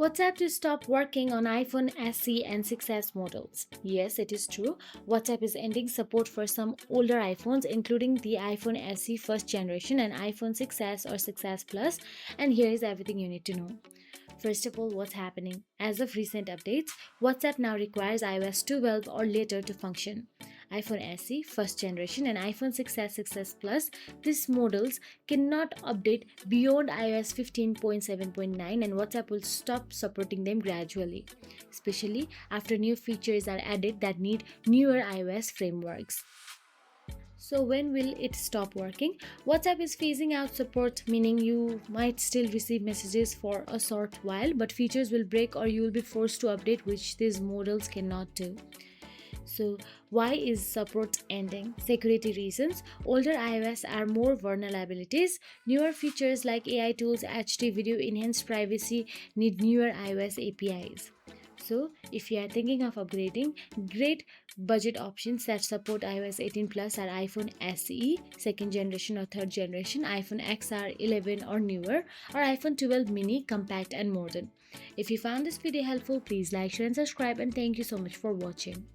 WhatsApp to stop working on iPhone SE and 6s models. Yes, it is true. WhatsApp is ending support for some older iPhones, including the iPhone SE first generation and iPhone 6s or 6s Plus. And here is everything you need to know. First of all, what's happening? As of recent updates, WhatsApp now requires iOS 12 or later to function. iPhone SE, first generation, and iPhone 6s, 6s Plus, these models cannot update beyond iOS 15.7.9, and WhatsApp will stop supporting them gradually, especially after new features are added that need newer iOS frameworks. So when will it stop working? WhatsApp is phasing out support, meaning you might still receive messages for a short while, but features will break or you will be forced to update, which these models cannot do. So why is support ending? Security reasons. Older iOS are more vulnerabilities. Newer features like AI tools, HD video, enhanced privacy need newer iOS APIs. So, if you are thinking of upgrading, great budget options that support iOS 18 Plus are iPhone SE, second generation or third generation, iPhone XR 11 or newer, or iPhone 12 mini, compact and modern. If you found this video helpful, please like, share and subscribe, and thank you so much for watching.